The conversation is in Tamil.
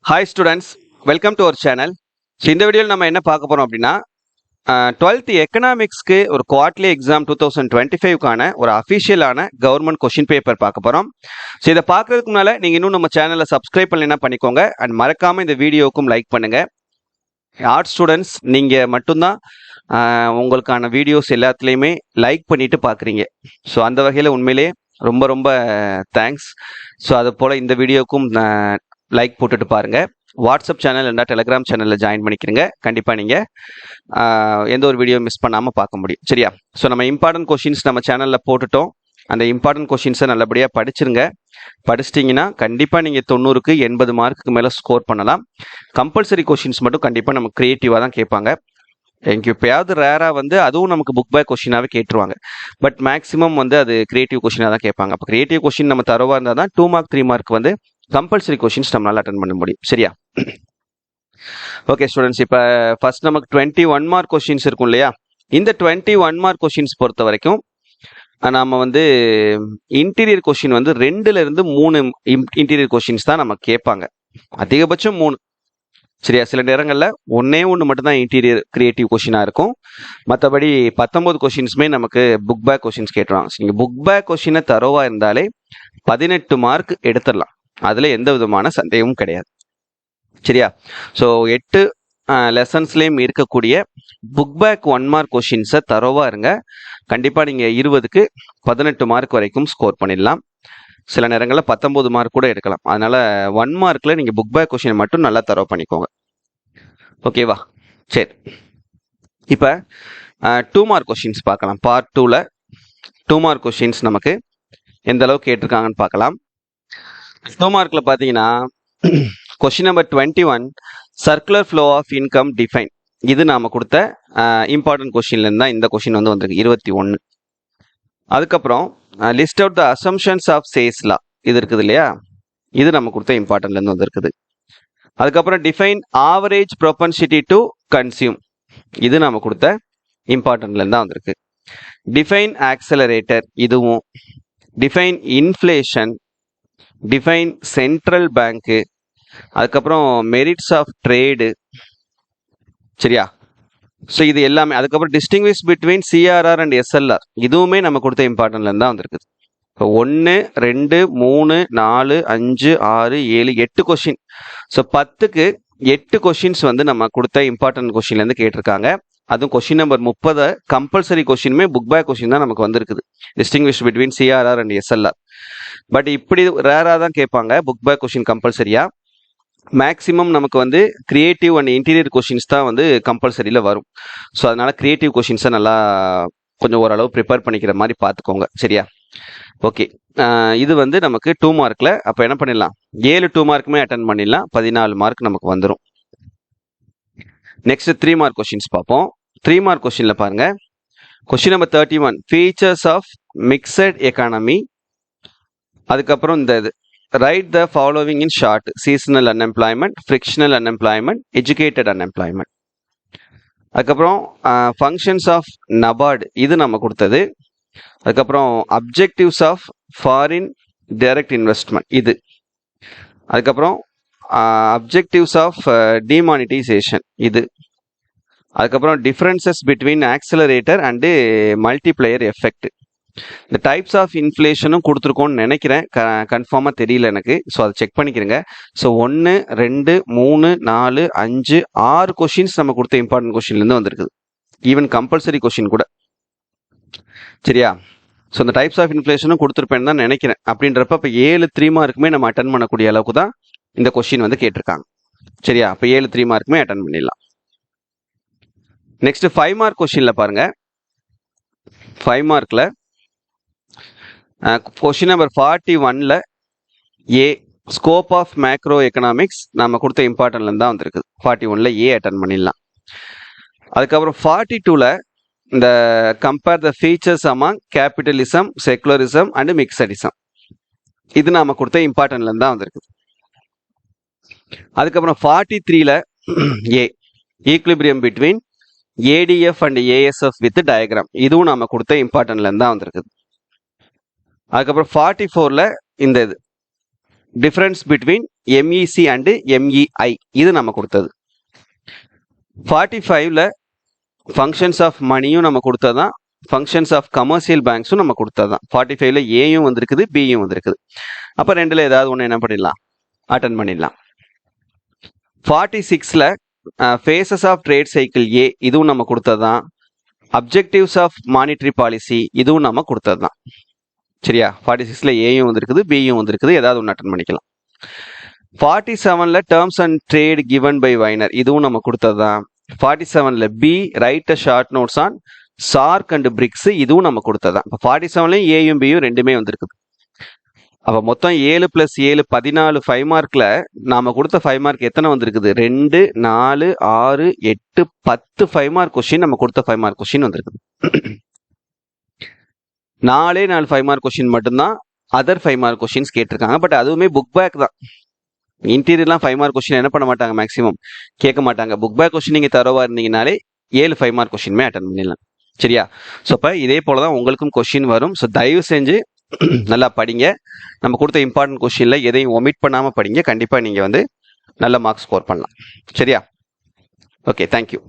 Hi students, welcome to our channel. So இந்த வீடியோவில் நம்ம என்ன பார்க்க போகிறோம் அப்படின்னா 12th எக்கனாமிக்ஸ்க்கு ஒரு குவார்ட்லி எக்ஸாம் 2025க்கான ஒரு அஃபிஷியலான கவர்மெண்ட் கொஷின் பேப்பர் பார்க்க போகிறோம். ஸோ இதை பார்க்கறதுக்கு முன்னால் நீங்கள் இன்னும் நம்ம சேனலை சப்ஸ்கிரைப் பண்ணலைன்னா பண்ணிக்கோங்க அண்ட் மறக்காமல் இந்த வீடியோவுக்கும் லைக் பண்ணுங்கள். ஆர்ட் ஸ்டூடெண்ட்ஸ் நீங்கள் மட்டும்தான் உங்களுக்கான வீடியோஸ் எல்லாத்துலேயுமே லைக் பண்ணிட்டு பார்க்குறீங்க. ஸோ அந்த வகையில் உண்மையிலே ரொம்ப ரொம்ப தேங்க்ஸ். ஸோ அது போல் இந்த வீடியோக்கும் லைக் போட்டுட்டு பாருங்க. வாட்ஸ்அப் சேனல் இல்லைனா டெலிகிராம் சேனலில் ஜாயின் பண்ணிக்கிறீங்க. கண்டிப்பாக நீங்கள் எந்த ஒரு வீடியோ மிஸ் பண்ணாமல் பார்க்க முடியும். சரியா? ஸோ நம்ம இம்பார்ட்டன்ட் கொஷின்ஸ் நம்ம சேனலில் போட்டுட்டோம். அந்த இம்பார்ட்டன்ட் கொஷின்ஸை நல்லபடியாக படிச்சிருங்க. படிச்சிட்டிங்கன்னா கண்டிப்பாக நீங்கள் 90க்கு 80 மார்க்குக்கு மேலே ஸ்கோர் பண்ணலாம். கம்பல்சரி கொஷின்ஸ் மட்டும் கண்டிப்பாக நம்ம க்ரியேட்டிவாக தான் கேட்பாங்க. எனக்கு இப்போயாவது ரேராக அதுவும் நமக்கு புக் பேக் கொஷினாகவே கேட்டுருவாங்க. பட் மேக்ஸிமம் அது கிரியேட்டிவ் கொஷினாக தான் கேட்பாங்க. அப்போ கிரியேட்டிவ் கொஷின் நம்ம தரவாக இருந்தால் தான் 2 மார்க் 3 மார்க் கம்பல்சரி கொஷின்ஸ் நம்மளால அட்டன் பண்ண முடியும். சரியா? ஓகே ஸ்டூடெண்ட்ஸ், இப்போ ஃபர்ஸ்ட் நமக்கு 21 மார்க் கொஷின்ஸ் இருக்கும் இல்லையா? இந்த 21 மார்க் கொஷின்ஸ் பொறுத்த வரைக்கும் நம்ம இன்டீரியர் கொஷின் 2லேருந்து 3 இன்டீரியர் கொஷின்ஸ் தான் நமக்கு கேட்பாங்க. அதிகபட்சம் 3. சரியா? சில நேரங்களில் ஒன்று மட்டும்தான் இன்டீரியர் கிரியேட்டிவ் கொஷினாக இருக்கும். மற்றபடி 19 கொஷின்ஸுமே நமக்கு புக் பேக் கொஷின்ஸ் கேட்டுருவாங்க. நீங்கள் புக் பேக் கொஷினை தரோவாக இருந்தாலே 18 மார்க் எடுத்துடலாம். அதில் எந்த விதமான சந்தேகமும் கிடையாது. சரியா? ஸோ 8 லெசன்ஸ்லேயும் இருக்கக்கூடிய புக் பேக் 1 மார்க் கொஷின்ஸை தரோவாக இருங்க. கண்டிப்பாக நீங்கள் 20க்கு 18 மார்க் வரைக்கும் ஸ்கோர் பண்ணிடலாம். சில நேரங்களில் 19 மார்க் கூட எடுக்கலாம். அதனால் 1 மார்க்கில் நீங்கள் புக் பேக் கொஷினை மட்டும் நல்லா தரவு பண்ணிக்கோங்க. ஓகேவா? சரி, இப்போ 2 மார்க் கொஷின்ஸ் பார்க்கலாம். பார்ட் 2ல் 2 மார்க் கொஷின்ஸ் நமக்கு எந்த அளவுக்கு கேட்டிருக்காங்கன்னு பார்க்கலாம். 2 மார்க்கில் பார்த்தீங்கன்னா question number 21 circular flow of income define. இது நாம் கொடுத்த இம்பார்ட்டன்ட் கொஷின்லேருந்து தான் இந்த கொஷின் வந்திருக்கு 21. அதுக்கப்புறம் list out the assumptions of Say's law, இது இருக்குது இல்லையா? இது நம்ம கொடுத்த இம்பார்ட்டன்ட்லேருந்து வந்திருக்குது. அதுக்கப்புறம் define average propensity to consume, இது நம்ம கொடுத்த இம்பார்ட்டன்ட்லேருந்து தான் வந்திருக்கு. டிஃபைன் ஆக்சலரேட்டர், இதுவும். Define inflation, define central bank, அதுக்கப்புறம் மெரிட்ஸ் ஆஃப் ட்ரேடு. சரியா? ஸோ இது எல்லாமே. அதுக்கப்புறம் distinguish between CRR and SLR, இதுவுமே நம்ம கொடுத்த இம்பார்ட்டன்ட்லேருந்து தான் வந்திருக்குது. இப்போ 1 2 3 4 5 6 7 8 கொஷின். ஸோ 10க்கு 8 கொஷின்ஸ் நம்ம கொடுத்த இம்பார்ட்டன்ட் கொஷின்லேருந்து கேட்டிருக்காங்க. அதுவும் கொஷின் நம்பர் 30 கம்பல்சரி கொஷினுமே புக் பேக் கொஷின் தான் நமக்கு வந்திருக்குது. Distinguish between CRR and SLR. But இப்படி ரேராக தான் கேட்பாங்க புக் பேக் கொஷின் கம்பல்சரியா. மேக்ஸிமம் நமக்கு கிரியேட்டிவ் அண்ட் இன்டீரியர் கொஷின்ஸ் தான் கம்பல்சரியில் வரும். ஸோ அதனால கிரியேட்டிவ் கொஷின்ஸை நல்லா கொஞ்சம் ஓரளவு ப்ரிப்பேர் பண்ணிக்கிற மாதிரி பார்த்துக்கோங்க. சரியா? ஓகே, இது நமக்கு 2 மார்க்கில். அப்போ என்ன பண்ணிடலாம்? 7 2 மார்க்குமே அட்டன் பண்ணிடலாம். 14 மார்க் நமக்கு வந்துடும். நெக்ஸ்ட் 3 மார்க் கொஷின்ஸ் பார்ப்போம். 3 மார்க் கொஷினில் பாருங்க, question number 31 features of mixed economy. அதுக்கப்புறம் இது write the following in short. Seasonal unemployment, frictional unemployment, educated unemployment. அதுக்கப்புறம் ஃபங்க்ஷன்ஸ் ஆஃப் நபார்டு, இது நம்ம கொடுத்தது. அதுக்கப்புறம் objectives of foreign direct investment, இது. அதுக்கப்புறம் அப்ஜெக்டிவ்ஸ் ஆஃப் டிமானிட்டைசேஷன், இது. அதுக்கப்புறம் differences between accelerator and multiplier effect. இந்த டைப்ஸ் ஆஃப் இன்ஃப்ளேஷனும் கொடுத்துருக்கோன்னு நினைக்கிறேன், கன்ஃபார்மாக தெரியல எனக்கு. ஸோ அதை செக் பண்ணிக்கிறேங்க. ஸோ 1 2 3 4 5 6 கொஷின்ஸ் நம்ம கொடுத்த இம்பார்ட்டன்ட் கொஷின்லேருந்து வந்திருக்குது. ஈவன் கம்பல்சரி கொஷின் கூட. சரியா? ஸோ இந்த டைப்ஸ் ஆஃப் இன்ஃப்ளேஷனும் கொடுத்துருப்பேன்னு தான் நினைக்கிறேன். அப்படின்றப்ப இப்போ 7 3 மார்க்குமே நம்ம அட்டன் பண்ணக்கூடிய அளவுக்கு தான் இந்த கொஷின் கேட்டிருக்காங்க. சரியா? அப்போ 7 3 மார்க்குமே அட்டன் பண்ணிடலாம். நெக்ஸ்ட் 5 மார்க் கொஷினில் பாருங்க. 5 மார்க்கில் கொஷின் நம்பர் 41ல் a scope of macro economics நம்ம கொடுத்த இம்பார்ட்டன்ட்லேருந்து தான் வந்திருக்குது. 41ல் ஏ அட்டன் பண்ணிடலாம். அதுக்கப்புறம் 42ல் இந்த compare the features among capitalism, secularism and mixedism, இது நாம கொடுத்த இம்பார்ட்டன்ட்லேருந்து தான் வந்திருக்குது. அதுக்கப்புறம் 43ல் a equilibrium between ADF and ASF with diagram, இதுவும் நாம கொடுத்த இம்பார்ட்டன்ட்லேருந்து தான் வந்திருக்குது. அதுக்கப்புறம் 44ல் இது difference between MEC and MEI இது நம்ம கொடுத்தது. 45ல ஃபங்க்ஷன்ஸ் ஆஃப் மணியும் நம்ம கொடுத்ததான், ஃபங்க்ஷன்ஸ் ஆஃப் கமர்ஷியல் பேங்க்ஸும் நம்ம கொடுத்ததான். 45ல ஏயும் வந்திருக்குது, பியும் வந்திருக்குது. அப்போ ரெண்டுல ஏதாவது ஒன்று என்ன பண்ணிடலாம், அட்டன் பண்ணிடலாம். 46ல ஃபேஸஸ் ஆஃப் ட்ரேட் சைக்கிள் ஏ இதுவும் நம்ம கொடுத்ததான். அப்ஜெக்டிவ்ஸ் ஆஃப் மானிட்டரி பாலிசி இதுவும் நம்ம கொடுத்ததுதான். சரியா? 46ல ஏயும் வந்திருக்குது, பியும் வந்திருக்குது, ஏதாவது ஒன்று அட்டன் பண்ணிக்கலாம். 47ல terms and trade given by Viner இதுவும் நம்ம கொடுத்ததுதான். 47ல B write a short notes on SAARC and BRICS இதுவும் நம்ம கொடுத்ததான். இப்போ 47லயும் ஏயும் பியும் ரெண்டுமே வந்திருக்குது. அப்போ மொத்தம் 7 + 7 14 5 மார்க்ல நாம கொடுத்த 5 மார்க் எத்தனை வந்திருக்குது? 2 4 6 8 10 5 மார்க் கொஸ்டின் நம்ம கொடுத்த 5 மார்க் கொஸ்டின் வந்திருக்குது. 4 5 மார்க் கொஸ்டின் மட்டும்தான் அதர் 5 மார்க் கொஸ்டின்ஸ் கேட்டிருக்காங்க. பட் அதுவுமே புக் பேக் தான். இன்டீரியர்லாம் 5 மார்க் கொஸ்டின் என்ன பண்ண மாட்டாங்க, மேக்ஸிமம் கேட்க மாட்டாங்க. புக் பேக் கொஸ்டின் நீங்க தரவா இருந்தீங்கனாலே 7 5 மார்க் கொஸ்டின்மே அட்டன் பண்ணிடலாம். சரியா? ஸோ இப்போ இதே போல தான் உங்களுக்கும் கொஸ்டின் வரும். ஸோ தயவு செஞ்சு நல்லா படிங்க. நம்ம கொடுத்த இம்பார்ட்டன்ட் கொஸ்டின்ல எதையும் ஒமிட் பண்ணாம படிங்க. கண்டிப்பா நீங்க நல்ல மார்க் ஸ்கோர் பண்ணலாம். சரியா? Okay, thank you.